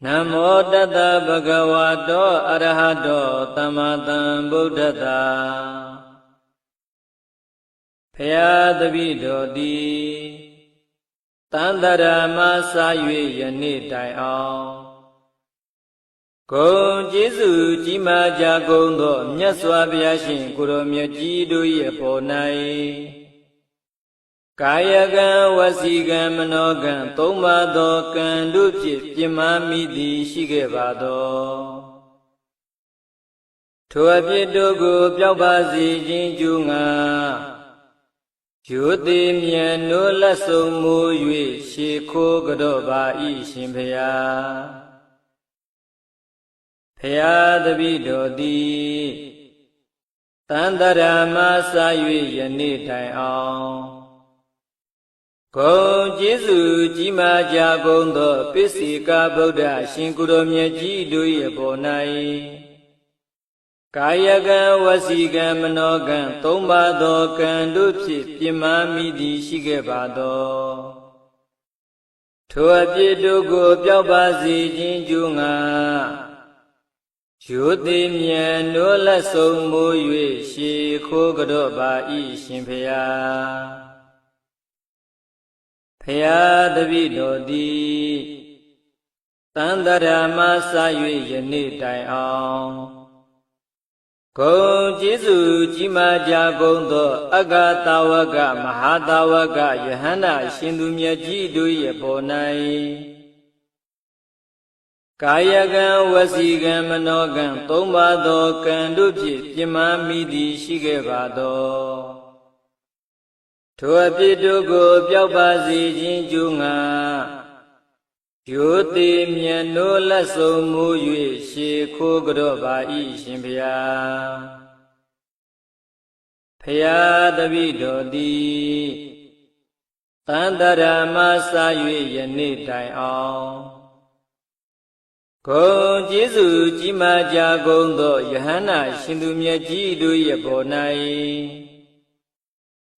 Namo Tassa Bhagavato Arahato Samma Sambuddhassa Phaya Tapido Ti Tantara Sa Yue Yane Tai Aung Gong Jesu Jima Ja Gong Do Myat Swa Bhaya Shin Kuro Myat Ji Do Ye Po Nai Kayakam Vasikam Manokam Thomma Tho Kam Lu Phit Phima Mi Thi Shi Ke Pa Tho Tho Aphitတို့ကိုပျောက်ပါစေခြင်းကျိုးငါရိုသေမြတ်နိုးလက်ဆုံးမူ၍ရှေခိုးကြော့ပါ၏ရှင်ဖျားဖျားတပည့်တော်သည်တန်တရာမစာ၍ယနေ့တိုင်အောင်ဂုဏ်ကျေးဇူးကြီးမားကြကုန်သောပိစိကဗုဒ္ဓရှင်ကိုယ်တော်မြတ်ကြီးတို့၏ပေါ်၌ကာယကံဝစီကံမနောကံသုံးပါးသောကံတို့ဖြင့်ပြမမိသည်ရှိခဲ့ပါသောထိုအပြစ်တို့ကိုပျောက်ပါစေခြင်းကျိုးငါရိုသေမြတ်နိုးလက်ဆုံးမူ၍ရှေခိုးကြော့ပါ၏ရှင်ဖျားဖျားတပည့်တော်သည်တန်တရာမစာ၍ယနေ့တိုင်အောင်ဂုဏ်ကျေးဇူးကြီးမားကြကုန်သောအဂတာဝကမဟာတာဝကယဟန္တာရှင်သူမြတ်ကြီးတို့၏ပေါ်၌ကာယကံဝစီကံမနောကံသုံးပါးသောကံတို့ဖြင့်ပြမမိသည်ရှိခဲ့ပါသောထိုအပြစ်တို့ကိုပျောက်ပါစေခြင်းကျိုးငါရိုသေမြတ်နိုးလက်ဆုံးမူ၍ရှေခိုးကြော့ပါ၏ရှင်ဖျားဖျားတပည့်တော်သည်တန်တရာမစာ၍ယနေ့တိုင်အောင်ဂုဏ်ကျေးဇူးကြီးမားကြကုန်သောယဟန္တာရှင်သူမြတ်ကြီးတို့၏ပေါ်၌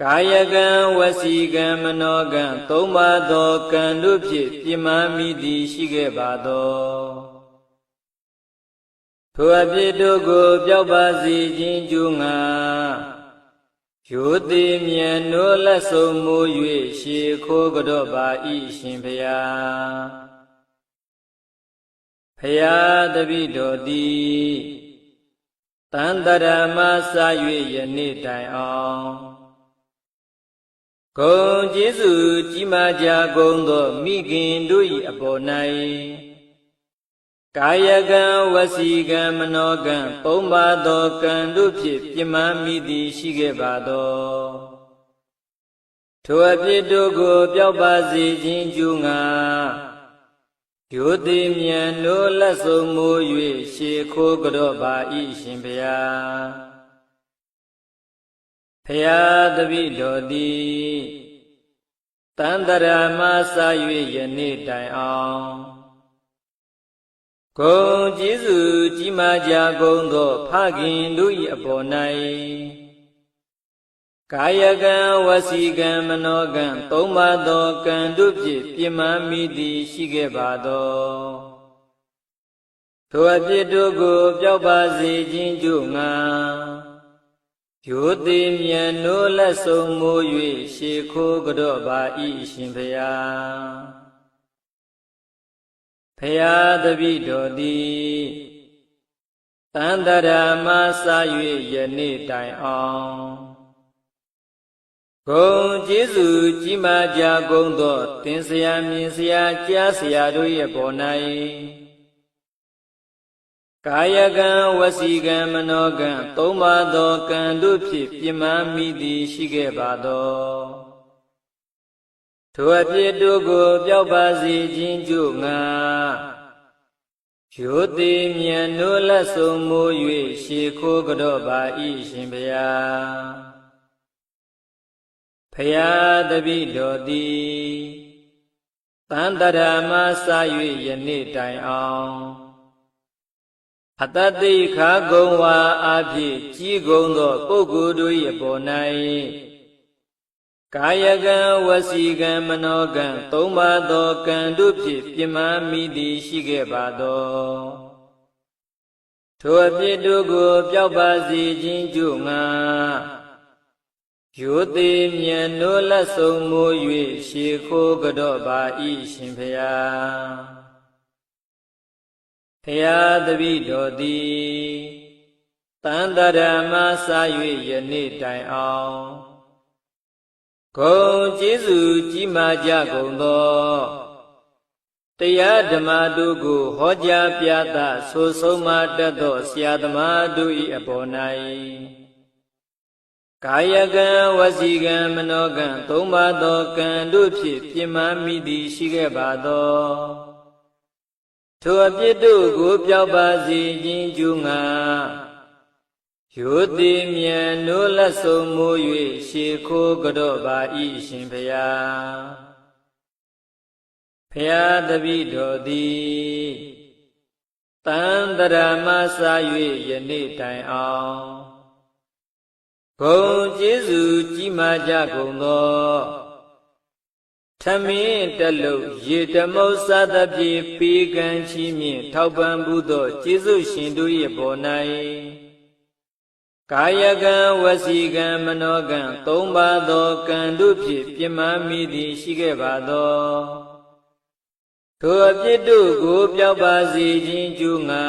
ကာယကံဝစီကံမနောကံသုံးပါးသောကံတို့ဖြင့်ပြမမိသည်ရှိခဲ့ပါသောထိုအပြစ်တို့ကိုပျောက်ပါစေခြင်းကျိုးငါရိုသေမြတ်နိုးလက်ဆုံးမူ၍ရှေခိုးကြော့ပါ၏ရှင်ဖျားဖျားတပည့်တော်သည်တန်တရာမစာ၍ယနေ့တိုင်အောင်ဂုဏ်ကျေးဇူးကြီးမားကြကုန်သောမိခင်တို့၏အပေါ်၌ကာယကံဝစီကံမနောကံသုံးပါးသောကံတို့ဖြင့်ပြမမိသည်ရှိခဲ့ပါသောထိုအပြစ်တို့ကိုပျောက်ပါစေခြင်းကျိုးငါရိုသေမြတ်နိုးလက်ဆုံးမူ၍ရှေခိုးကြော့ပါ၏ရှင်ဖျားဖျားတပည့်တော်သည်တန်တရာမစာ၍ယနေ့တိုင်အောင်ဂုဏ်ကျေးဇူးကြီးမားကြကုန်သောဖခင်တို့၏အပေါ်၌ကာယကံဝစီကံမနောကံသုံးပါးသောကံတို့ဖြင့်ပြမမိသည်ရှိခဲ့ပါသောထိုအပြစ်တို့ကိုပျောက်ပါစေခြင်းကျိုးငါရိုသေမြတ်နိုးလက်ဆုံးမူ၍ရှေခိုးကြော့ပါ၏ရှင်ဖျားဖျားတပည့်တော်သည်တန်တရာမစာ၍ယနေ့တိုင်အောင်ဂုဏ်ကျေးဇူးကြီးမားကြကုန်သောသင်္ဆရာမြင်ဆရာကြားဆရာတို့၏ပေါ်၌ကာယကံဝစီကံမနောကံသုံးပါးသောကံတို့ဖြင့်ပြမမိသည်ရှိခဲ့ပါသောထိုအပြစ်တို့ကိုပျောက်ပါစေခြင်းကျိုးငါရိုသေမြတ်နိုးလက်ဆုံးမူ၍ရှေခိုးကြော့ပါ၏ရှင်ဖျားဖျားတပည့်တော်သည်တန်တရာမစာ၍ယနေ့တိုင်အောင်အတ္တိခါဂုံဝါအဖြစ်ကြီးကုန်သောပုဂ္ဂိုလ်တို့၏ပေါ်၌ ကာယကံဝစီကံမနောကံသုံးပါးသောကံတို့ဖြင့်ပြမမိသည်ရှိခဲ့ပါသောထိုအပြစ်တို့ကိုပျောက်ပါစေခြင်းကြို့ငါရိုသေမြတ်နိုးလက်ဆုံးမိုး၍ရှေခိုးကြော့ပါ၏ရှင်ဖျားဖျားတပည့်တော်သည်တန်တရာမစာ၍ယနေ့တိုင်အောင်ဂုဏ်ကျေးဇူးကြီးမားကြကုန်သောတရားဓမ္မတို့ကိုဟောကြားပြသဆိုဆုံးမတတ်သောဆရာသမားတို့၏အပေါ်၌ကာယကံဝစီကံမနောကံသုံးပါးသောကံတို့ဖြင့်ပြမမိသည်ရှိခဲ့ပါသောထိုအပြစ်တို့ကိုပျောက်ပါစေခြင်းကြိုးငါရိုသေမြတ်နိုးလက်ဆုံးမိုး၍ရှေခိုးကြော့ပါ၏ရှင်ဖျားဖျားတပည့်တော်သည်တန်တရာမစာ၍ယနေ့တိုင်အောင်ဂုဏ်ကျေးဇူးကြီးမားကြကုန်သောထမင်းတလုံးရေတမုတ်စသဖြင့်ပေးကမ်းချီးမြှင့်ထောက်ပံ့မှုသောကျေးဇူးရှင်တို့၏ပေါ်၌ကာယကံဝစီကံမနောကံသုံးပါးသောကံတို့ဖြင့်ပြမမိသည်ရှိခဲ့ပါသောထိုအပြစ်တို့ကိုပျောက်ပါစေခြင်းကြိုးငါ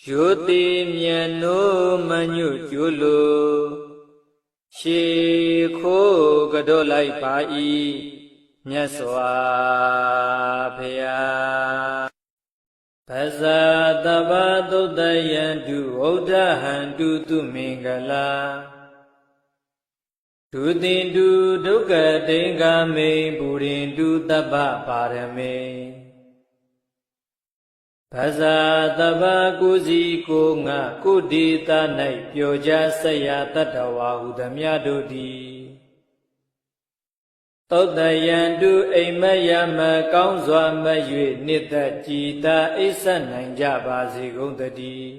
ရိုသေမြတ်နိုးမညွတ်ကြိုးလိုရှေခိုးကြော့လိုက်ပါ၏မြတ်စွာဘုရားပဇာတဗ္ဗသုတ္တယံတုဝုဒ္ဓဟံတုသူမင်္ဂလာဒုတိတုဒုက္ခတိင်္ဂမေပုရိန္တုတပ္ပပါရမေပဇာတဗ္ဗကုစီကိုငါကုဒေသ၌ပျော်ကြဆက်ရတတ္တဝါဟုသမျှတို့သည်သုတ္တယံတုအိမ်မက်ရမကောင်းစွာမ၍နှစ်သက်ကြည်သာအိပ်ဆက်နိုင်ကြပါစေကုန်သတည်း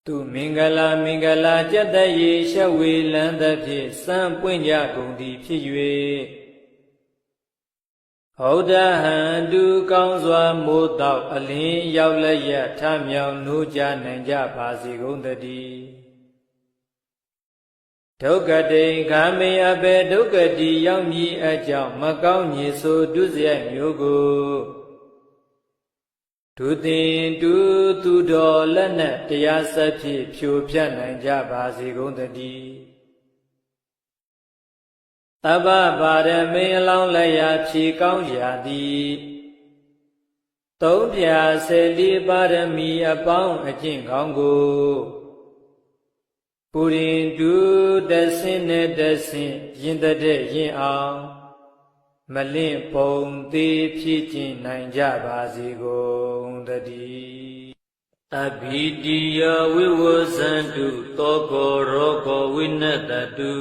သူမင်္ဂလာမင်္ဂလာကြက်တရေရှက်ဝေလန်းသဖြင့်စံပွင့်ကြကုန်သည်ဖြစ်၍ဟောဒဟံတုကောင်းစွာမိုးတောက်အလင်းရောက်လက်ရထမြောင်နိုးကြနိုင်ကြပါစေကုန်သတည်းဒုက္ခတိင်္ဂမေအဘေဒုက္ခတိရောက်မည်အကြောင်းမကောင်းညည်ဆိုဒုစရိုက်မျိုးကိုဒုသင်တုသူတော်လက်နက်တရားစက်ဖြင့်ဖြိုဖျက်နိုင်ကြပါစေကုန်သတည်းတပ္ပပါရမေအလောင်းလက်ရာဖြေကောင်းရာသည်သုံးပြ14ပါရမီအပေါင်းအကျင့်ကောင်းကိုပုရိန္တုတဆင်းနဲ့တဆင်းရင်တဲ့ရင်အောင်မလင့်ပုံသေးဖြစ်ခြင်းနိုင်ကြပါစေကုန်တည်းအဘိတိယဝိဝဇန္တုသောကောရောကောဝိနတတု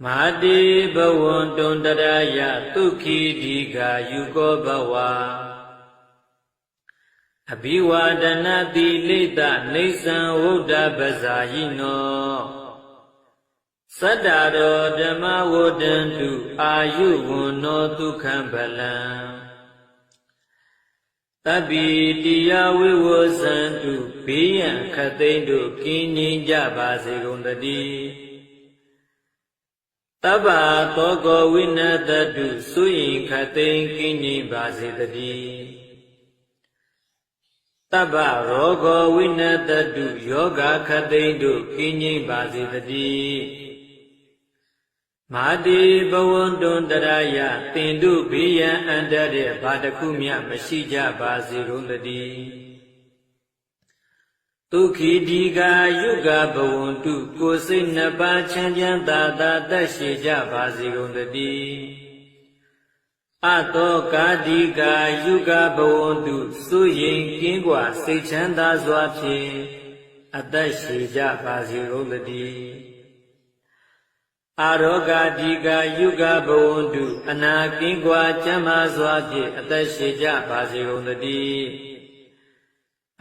မာတိဘဝံတုံတရာယသုခိဒီဃာယုကောဘဝအဘိဝါဒနာတိလိတနေသံဝုဒ္ဓပဇာယိနောသတ္တရောဓမ္မဝဒ္ဒန္တုအာယုဝန္နောဒုက္ခံဗလံတပိတိယဝိဝဇန္တုဘေးရန်ခတ်သိမ်းတို့ကင်းငြိမ်းကြပါစေကုန်သတည်းတပ္ပသောကောဝိနတတုသုယင်ခတ်သိမ်းကင်းငြိမ်းပါစေတည်းတပ္ပရောဂောဝိနတတုယောဂခတ်သိမ်းတို့ကင်းငြိမ်းပါစေတည်းမာတိဘဝန္တုံတရာယတင်တို့ဘေးရန်အန္တရဲ့ဘာတစ်ခုမျှမရှိကြပါစေကုန်သတည်းဒုက္ခိဒီဃာယုဂဘဝန္တုကိုယ်စိတ်နှစ်ပါးချမ်းချမ်းသာသာသက်ရှိကြပါစေကုန်သတည်းအတောကာဒီဃာယုဂဘဝန္တုစွရင်ကင်းกว่าစိတ်ချမ်းသာစွာဖြင့်အသက်ရှိကြပါစေကုန်သတည်းအာရောဂဒီဃာယုဂဘဝန္တုအနာကင်းกว่าချမ်းသာစွာဖြင့်အသက်ရှိကြပါစေကုန်သတည်း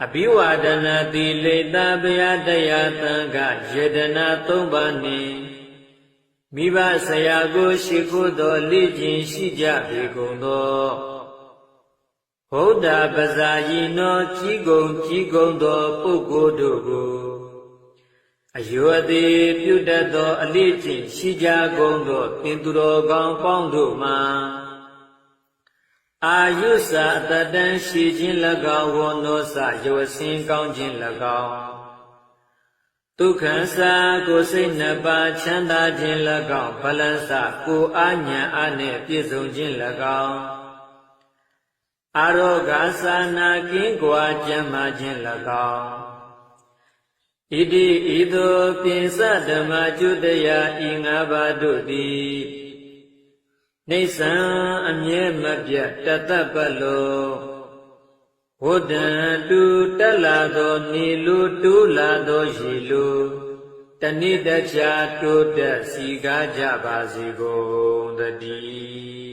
အဘိဝဒနာတိလေသာဗျာတရားသံဃယေဒနာ၃ပါးနှင့်မိဘဆရာကိုရှိခိုးသောလေ့ကျင့်ရှိကြပေကုန်သောဗုဒ္ဓပဇာယီနောကြီးကုန်သောပုဂ္ဂိုလ်တို့ကိုအယောအသေးပြုတတ်သောအလေ့ကျင့်ရှိကြကုန်သောသင်သူတော်ကောင်းပေါင်းတို့မှာအာယုစအတတန်ရှိခြင်း၎င်းဝနောစယောစင်ကောင်းခြင်း၎င်းဒုက္ခစာကိုစိတ်နှစ်ပါးချမ်းသာခြင်း၎င်းဗလန်စကိုအာညာအားနှင့်ပြည့်စုံခြင်း၎င်းအာရောဂါစာနာကင်းကွာကျမ်းမာခြင်း၎င်းဣတိဤသို့ပြင်စဓမ္မကျွတရာဤငါးပါးတို့သည်နေဆံအမြဲမပြတ်တသက်ပတ်လုံးဝဋ္ဌံတူတက်လာသောနေလိုတိုးလာသောရေလိုတဏိတ္တချာတိုးတက်စီကားကြပါစေကုန်သတည်း